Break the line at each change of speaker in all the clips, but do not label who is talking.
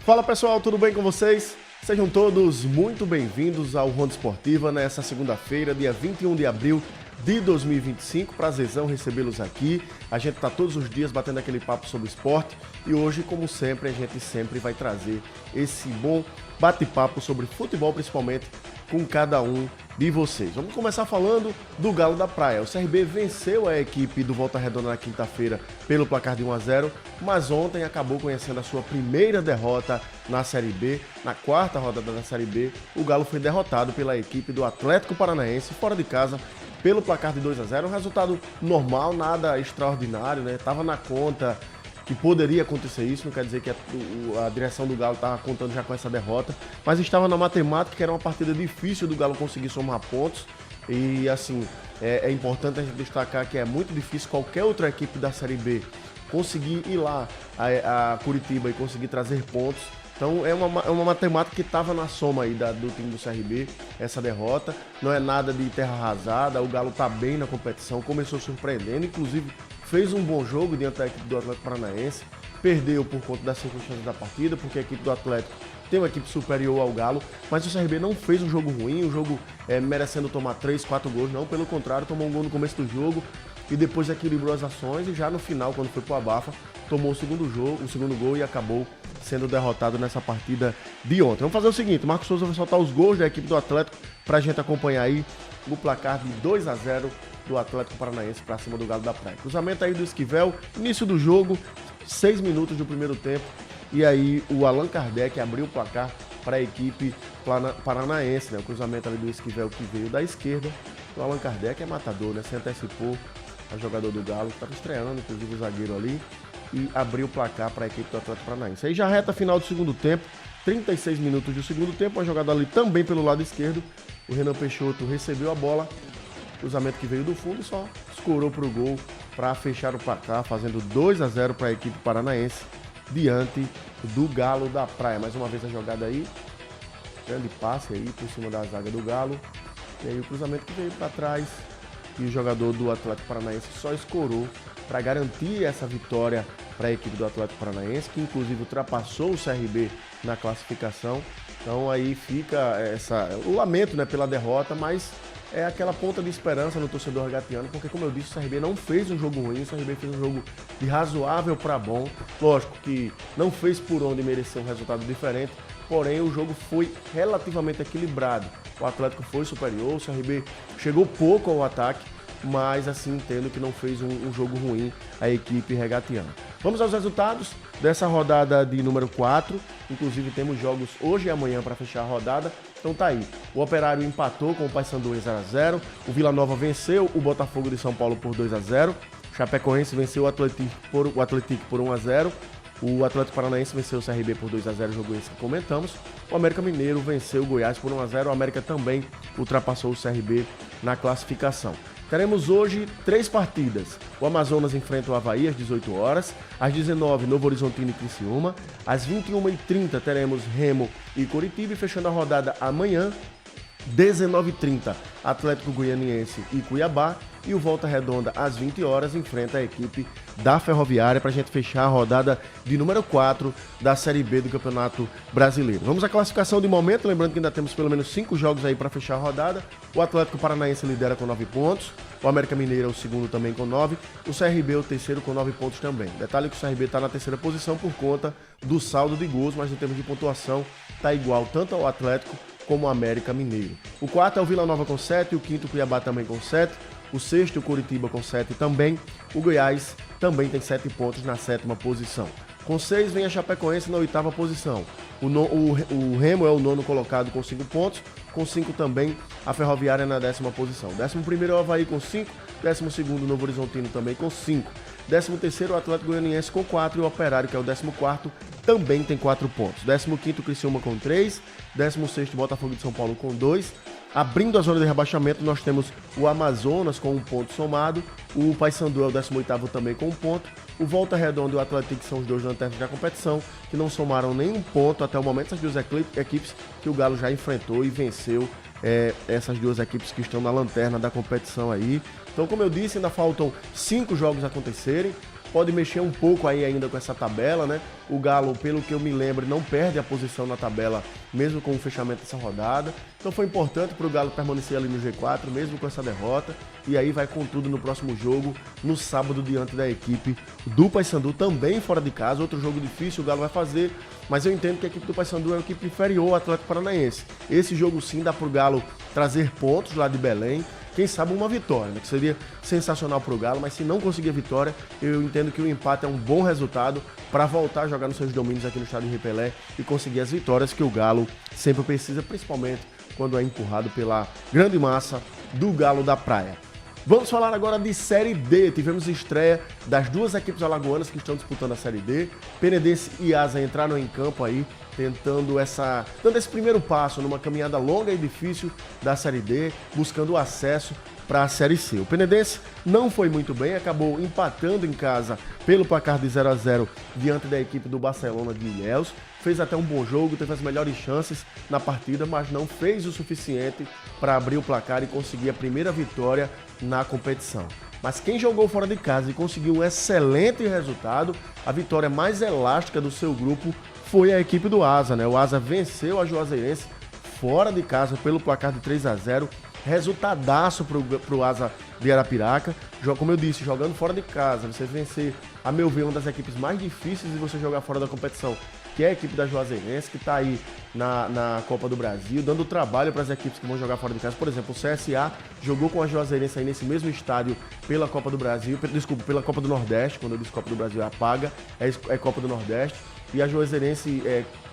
Fala pessoal, tudo bem com vocês? Sejam todos muito bem-vindos ao Ronda Esportiva nessa segunda-feira, dia 21 de abril de 2025. Prazerzão recebê-los aqui. A gente tá todos os dias batendo aquele papo sobre esporte e hoje, como sempre, a gente sempre vai trazer esse bom bate-papo sobre futebol, principalmente com cada um de vocês. Vamos começar falando do Galo da Praia. O CRB venceu a equipe do Volta Redonda na quinta-feira pelo placar de 1-0, mas ontem acabou conhecendo a sua primeira derrota na Série B. Na quarta rodada da Série B, o Galo foi derrotado pela equipe do Atlético Paranaense, fora de casa, pelo placar de 2-0. Um resultado normal, nada extraordinário, né? Tava na conta que poderia acontecer isso, não quer dizer que a direção do Galo estava contando já com essa derrota, mas estava na matemática que era uma partida difícil do Galo conseguir somar pontos, e assim, é importante a gente destacar que é muito difícil qualquer outra equipe da Série B conseguir ir lá a Curitiba e conseguir trazer pontos. Então é uma matemática que estava na soma aí do time do CRB, essa derrota. Não é nada de terra arrasada, o Galo está bem na competição, começou surpreendendo, inclusive fez um bom jogo diante da equipe do Atlético Paranaense, perdeu por conta das circunstâncias da partida, porque a equipe do Atlético tem uma equipe superior ao Galo, mas o CRB não fez um jogo ruim, um jogo merecendo tomar 3, 4 gols, não, pelo contrário, tomou um gol no começo do jogo e depois equilibrou as ações e já no final, quando foi pro abafa, tomou o segundo gol e acabou sendo derrotado nessa partida de ontem. Vamos fazer o seguinte, o Marcos Souza vai soltar os gols da equipe do Atlético pra gente acompanhar aí o placar de 2-0 do Atlético Paranaense para cima do Galo da Praia. Cruzamento aí do Esquivel, início do jogo, 6 minutos do primeiro tempo, e aí o Allan Kardec abriu o placar para a equipe paranaense, né? O cruzamento ali do Esquivel que veio da esquerda. O Allan Kardec é matador, né? Se antecipou a jogador do Galo, que estava estreando, inclusive o zagueiro ali, e abriu o placar para a equipe do Atlético Paranaense. Aí já reta final do segundo tempo, 36 minutos do segundo tempo, uma jogada ali também pelo lado esquerdo. O Renan Peixoto recebeu a bola, cruzamento que veio do fundo e só escorou para o gol para fechar o placar, fazendo 2-0 para a equipe paranaense diante do Galo da Praia. Mais uma vez a jogada aí, grande passe aí por cima da zaga do Galo, e aí o cruzamento que veio para trás e o jogador do Atlético Paranaense só escorou para garantir essa vitória para a equipe do Atlético Paranaense, que inclusive ultrapassou o CRB na classificação. Então aí fica o lamento, né, pela derrota, mas é aquela ponta de esperança no torcedor gatiano, porque como eu disse, o CRB não fez um jogo ruim, o CRB fez um jogo de razoável para bom. Lógico que não fez por onde merecer um resultado diferente, porém o jogo foi relativamente equilibrado. O Atlético foi superior, o CRB chegou pouco ao ataque, mas assim entendo que não fez um jogo ruim a equipe regatiana. Vamos aos resultados dessa rodada de número 4, inclusive temos jogos hoje e amanhã para fechar a rodada, então tá aí. O Operário empatou com o Paysandu em 0-0, o Vila Nova venceu o Botafogo de São Paulo por 2-0, o Chapecoense venceu o Atlético por 1-0, o Atlético Paranaense venceu o CRB por 2-0, jogo esse que comentamos. O América Mineiro venceu o Goiás por 1-0, o América também ultrapassou o CRB na classificação. Teremos hoje 3 partidas. O Amazonas enfrenta o Avaí às 18 horas, às 19 Novo Horizontino e Criciúma, às 21h30 teremos Remo e Coritiba, e fechando a rodada amanhã, 19h30, Atlético Goianiense e Cuiabá, e o Volta Redonda às 20 horas enfrenta a equipe da Ferroviária para a gente fechar a rodada de número 4 da Série B do Campeonato Brasileiro. Vamos à classificação de momento, lembrando que ainda temos pelo menos 5 jogos aí para fechar a rodada. O Atlético Paranaense lidera com 9 pontos, o América Mineiro é o segundo também com 9, o CRB é o terceiro com 9 pontos também. Detalhe que o CRB está na terceira posição por conta do saldo de gols, mas em termos de pontuação está igual tanto ao Atlético como ao América Mineiro. O quarto é o Vila Nova com 7, o quinto o Cuiabá também com 7, o sexto o Coritiba com 7 também, o Goiás também tem 7 pontos na 7ª posição. Com 6 vem a Chapecoense na 8ª posição. O Remo é o 9º colocado com 5 pontos, com 5 também a Ferroviária na 10ª posição. 11º é o Avaí com 5, 12º o Novo Horizontino também com 5. 13º o Atlético Goianiense com 4 e o Operário, que é o 14º, também tem 4 pontos. 15º o Criciúma com 3, 16º o Botafogo de São Paulo com 2. Abrindo a zona de rebaixamento, nós temos o Amazonas com 1 ponto somado, o Paysandu é o 18º também com 1 ponto, o Volta Redonda e o Atlético são os dois lanternas da competição, que não somaram nenhum ponto até o momento, essas duas equipes que o Galo já enfrentou e venceu essas duas equipes que estão na lanterna da competição aí. Então, como eu disse, ainda faltam 5 jogos acontecerem. pode mexer um pouco aí ainda com essa tabela, né? O Galo, pelo que eu me lembro, não perde a posição na tabela, mesmo com o fechamento dessa rodada. Então foi importante para o Galo permanecer ali no G4, mesmo com essa derrota. E aí vai com tudo no próximo jogo, no sábado, diante da equipe do Paysandu, também fora de casa. Outro jogo difícil o Galo vai fazer, mas eu entendo que a equipe do Paysandu é uma equipe inferior ao Atlético Paranaense. Esse jogo sim dá para o Galo trazer pontos lá de Belém. Quem sabe uma vitória, né? Que seria sensacional para o Galo, mas se não conseguir a vitória, eu entendo que o empate é um bom resultado para voltar a jogar nos seus domínios aqui no estádio de Pelé e conseguir as vitórias que o Galo sempre precisa, principalmente quando é empurrado pela grande massa do Galo da Praia. Vamos falar agora de Série D. Tivemos estreia das duas equipes alagoanas que estão disputando a Série D. Penedense e Asa entraram em campo aí, dando esse primeiro passo numa caminhada longa e difícil da Série D, buscando o acesso para a Série C. O Penedense não foi muito bem, acabou empatando em casa pelo placar de 0-0 diante da equipe do Barcelona de Ilhéus. Fez até um bom jogo, teve as melhores chances na partida, mas não fez o suficiente para abrir o placar e conseguir a primeira vitória na competição. Mas quem jogou fora de casa e conseguiu um excelente resultado, a vitória mais elástica do seu grupo, foi a equipe do Asa, né? O Asa venceu a Juazeirense fora de casa pelo placar de 3-0. Resultadaço pro Asa de Arapiraca. Como eu disse, jogando fora de casa, você vencer, a meu ver, uma das equipes mais difíceis de você jogar fora da competição, que é a equipe da Juazeirense, que está aí na Copa do Brasil, dando trabalho para as equipes que vão jogar fora de casa. Por exemplo, o CSA jogou com a Juazeirense aí nesse mesmo estádio pela Copa do Brasil, pela Copa do Nordeste. Quando eu disse Copa do Brasil é apaga, é Copa do Nordeste. E a Juazeirense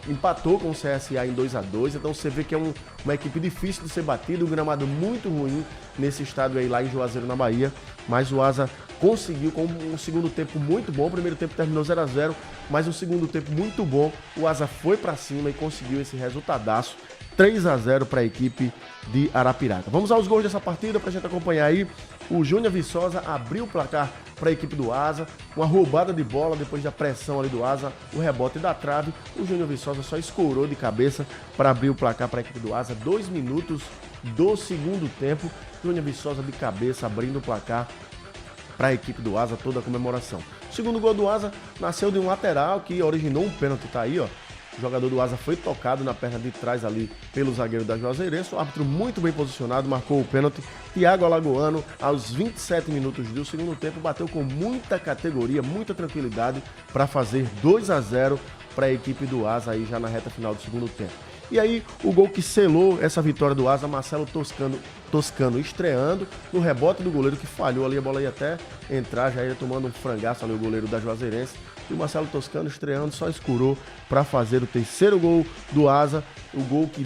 empatou com o CSA em 2-2, então você vê que é uma equipe difícil de ser batida, um gramado muito ruim nesse estádio aí lá em Juazeiro, na Bahia, mas o Asa conseguiu com um segundo tempo muito bom. O primeiro tempo terminou 0-0, mas um segundo tempo muito bom. O Asa foi para cima e conseguiu esse resultadaço, 3-0 para a equipe de Arapiraca. Vamos aos gols dessa partida para a gente acompanhar aí. O Júnior Viçosa abriu o placar para a equipe do Asa, uma roubada de bola depois da pressão ali do Asa, o rebote da trave. O Júnior Viçosa só escorou de cabeça para abrir o placar para a equipe do Asa. 2 minutos do segundo tempo, Júnior Viçosa de cabeça abrindo o placar para a equipe do Asa, toda a comemoração. O segundo gol do Asa nasceu de um lateral que originou um pênalti, tá aí, ó. O jogador do Asa foi tocado na perna de trás ali pelo zagueiro da Juazeirense. O árbitro muito bem posicionado, marcou o pênalti. Thiago Alagoano, aos 27 minutos do segundo tempo, bateu com muita categoria, muita tranquilidade para fazer 2-0 para a equipe do Asa aí já na reta final do segundo tempo. E aí, o gol que selou essa vitória do Asa, Marcelo Toscano estreando no rebote do goleiro que falhou ali, a bola ia até entrar, já ia tomando um frangaço ali o goleiro da Juazeirense. E o Marcelo Toscano estreando, só escurou para fazer o terceiro gol do Asa, o gol que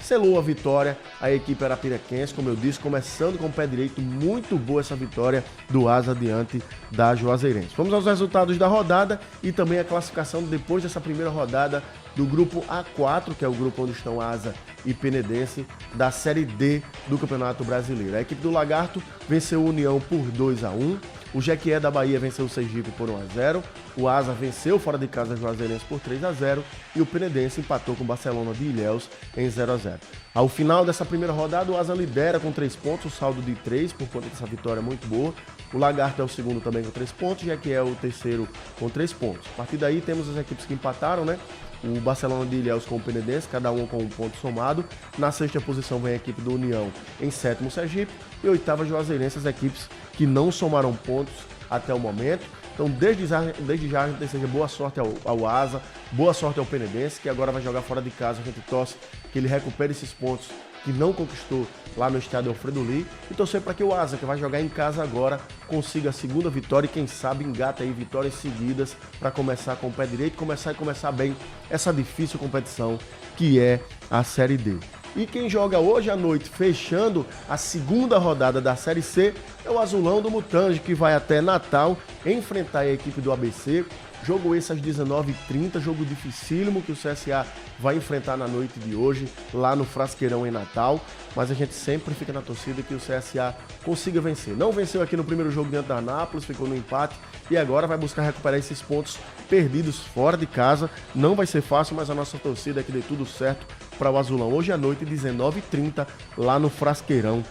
selou a vitória, a equipe arapiraquense, como eu disse, começando com o pé direito, muito boa essa vitória do Asa diante da Juazeirense. Vamos aos resultados da rodada e também a classificação depois dessa primeira rodada do grupo A4, que é o grupo onde estão Asa e Penedense, da Série D do Campeonato Brasileiro. A equipe do Lagarto venceu o União por 2-1, o Jequié da Bahia venceu o Sergipe por 1-0, o Asa venceu fora de casa a Juazeirense por 3-0 e o Penedense empatou com o Barcelona de Ilhéus em 0-0. Ao final dessa primeira rodada, o Asa lidera com 3 pontos, o saldo de 3, por conta dessa vitória muito boa. O Lagarto é o segundo também com 3 pontos, Jequié é o terceiro com 3 pontos. A partir daí temos as equipes que empataram, né? O Barcelona de Ilhéus com o Penedense, cada um com um ponto somado. Na sexta posição vem a equipe do União, em sétimo Sergipe, e oitava Juazeirense, as equipes que não somaram pontos até o momento. Então, desde já a gente deseja boa sorte ao Asa, boa sorte ao Penedense, que agora vai jogar fora de casa. A gente torce que ele recupere esses pontos que não conquistou lá no estádio Alfredo Lee, e torcer para que o Asa, que vai jogar em casa agora, consiga a segunda vitória e quem sabe engata aí vitórias seguidas para começar com o pé direito, começar bem essa difícil competição que é a Série D. E quem joga hoje à noite, fechando a segunda rodada da Série C, é o Azulão do Mutange, que vai até Natal enfrentar a equipe do ABC. Jogo esse às 19h30, jogo dificílimo que o CSA vai enfrentar na noite de hoje, lá no Frasqueirão em Natal. Mas a gente sempre fica na torcida que o CSA consiga vencer. Não venceu aqui no primeiro jogo diante da Anápolis, ficou no empate e agora vai buscar recuperar esses pontos perdidos fora de casa. Não vai ser fácil, mas a nossa torcida é que dê tudo certo para o Azulão. Hoje à noite, 19h30, lá no Frasqueirão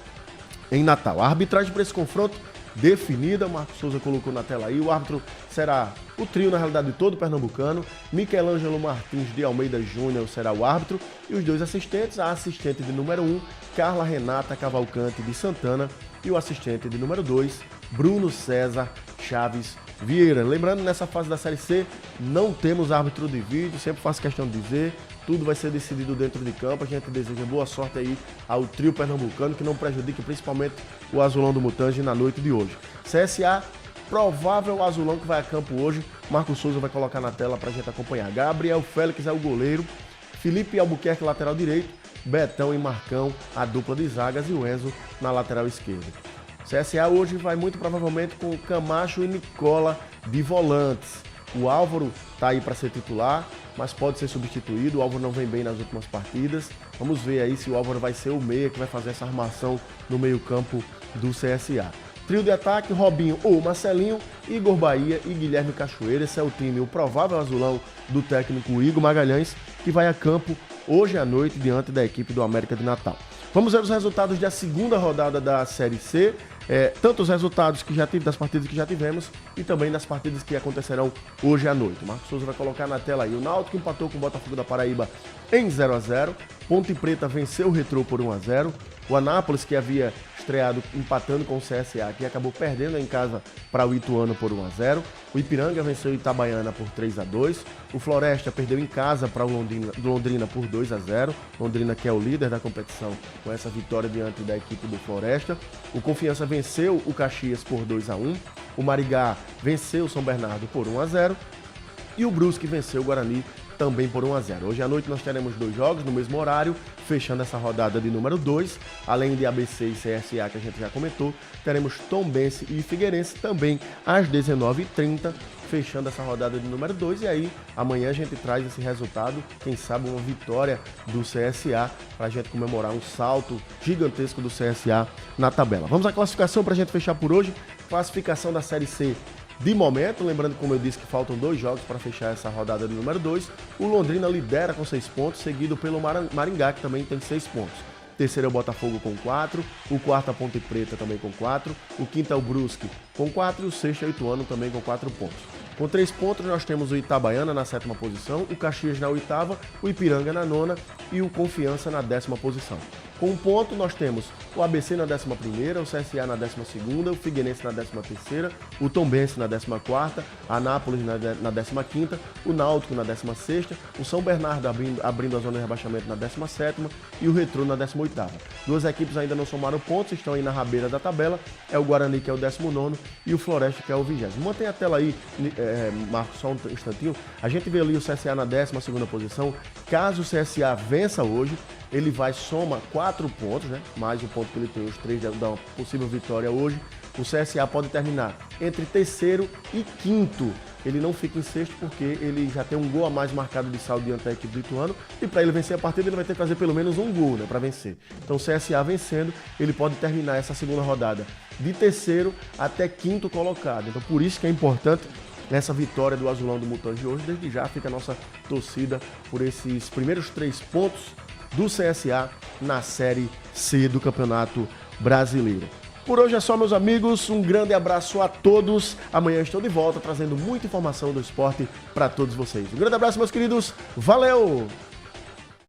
em Natal. A arbitragem para esse confronto definida. O Marcos Souza colocou na tela aí. O árbitro será o trio, na realidade, todo pernambucano. Michelangelo Martins de Almeida Júnior será o árbitro. E os dois assistentes, a assistente de número 1, Carla Renata Cavalcante de Santana. E o assistente de número 2, Bruno César Chaves Vieira. Lembrando, nessa fase da Série C, não temos árbitro de vídeo, sempre faço questão de dizer, tudo vai ser decidido dentro de campo. A gente deseja boa sorte aí ao trio pernambucano, que não prejudique principalmente o Azulão do Mutange na noite de hoje. CSA, provável azulão que vai a campo hoje, Marcos Souza vai colocar na tela pra gente acompanhar. Gabriel Félix é o goleiro, Felipe Albuquerque lateral direito, Betão e Marcão a dupla de zagas e o Enzo na lateral esquerda. CSA hoje vai muito provavelmente com Camacho e Nicola de volantes. O Álvaro tá aí para ser titular, mas pode ser substituído. O Álvaro não vem bem nas últimas partidas. Vamos ver aí se o Álvaro vai ser o meia que vai fazer essa armação no meio-campo do CSA. Trio de ataque, Robinho ou Marcelinho, Igor Bahia e Guilherme Cachoeira. Esse é o time, o provável azulão do técnico Igor Magalhães, que vai a campo hoje à noite diante da equipe do América de Natal. Vamos ver os resultados da segunda rodada da Série C, tanto os resultados que já tive, das partidas que já tivemos e também das partidas que acontecerão hoje à noite. O Marcos Souza vai colocar na tela aí. O Náutico empatou com o Botafogo da Paraíba em 0-0, Ponte Preta venceu o Retrô por 1-0, o Anápolis, que havia estreado empatando com o CSA, que acabou perdendo em casa para o Ituano por 1-0. O Ipiranga venceu o Itabaiana por 3-2. O Floresta perdeu em casa para o Londrina por 2-0. Londrina, que é o líder da competição, com essa vitória diante da equipe do Floresta. O Confiança venceu o Caxias por 2-1. O Marigá venceu o São Bernardo por 1-0. E o Brusque venceu o Guarani também por 1-0. Hoje à noite nós teremos 2 jogos no mesmo horário, fechando essa rodada de número 2, além de ABC e CSA, que a gente já comentou, teremos Tombense e Figueirense também às 19h30, fechando essa rodada de número 2, e aí amanhã a gente traz esse resultado, quem sabe uma vitória do CSA, para a gente comemorar um salto gigantesco do CSA na tabela. Vamos à classificação para a gente fechar por hoje. Classificação da Série C de momento, lembrando, como eu disse, que faltam 2 jogos para fechar essa rodada de número 2. O Londrina lidera com 6 pontos, seguido pelo Maringá, que também tem 6 pontos. Terceiro é o Botafogo com 4, o quarto é a Ponte Preta também com 4, o quinto é o Brusque com 4 e o sexto é o Ituano também com 4 pontos. Com 3 pontos nós temos o Itabaiana na 7ª posição, o Caxias na 8ª, o Ipiranga na 9ª e o Confiança na 10ª posição. Com 1 ponto nós temos o ABC na 11ª, o CSA na 12ª, o Figueirense na 13ª, o Tombense na 14ª, a Anápolis na 15ª, o Náutico na 16ª, o São Bernardo abrindo a zona de rebaixamento na 17ª e o Retrô na 18ª. 2 equipes ainda não somaram pontos, estão aí na rabeira da tabela, é o Guarani, que é o 19º, e o Floresta, que é o 20º. Mantém a tela aí, Marcos, só um instantinho. A gente vê ali o CSA na 12ª posição. Caso o CSA vença hoje, ele vai somar 4 pontos, né? Mais o ponto que ele tem, os 3 da uma possível vitória hoje. O CSA pode terminar entre terceiro e quinto. Ele não fica em sexto porque ele já tem um gol a mais marcado de saldo diante da equipe do Ituano. E para ele vencer a partida, ele vai ter que fazer pelo menos um gol, né, para vencer. Então o CSA vencendo, ele pode terminar essa segunda rodada de terceiro até quinto colocado. Então por isso que é importante essa vitória do Azulão do Mutange hoje. Desde já fica a nossa torcida por esses primeiros 3 pontos do CSA na Série C do Campeonato Brasileiro. Por hoje é só, meus amigos. Um grande abraço a todos. Amanhã estou de volta trazendo muita informação do esporte para todos vocês. Um grande abraço, meus queridos. Valeu!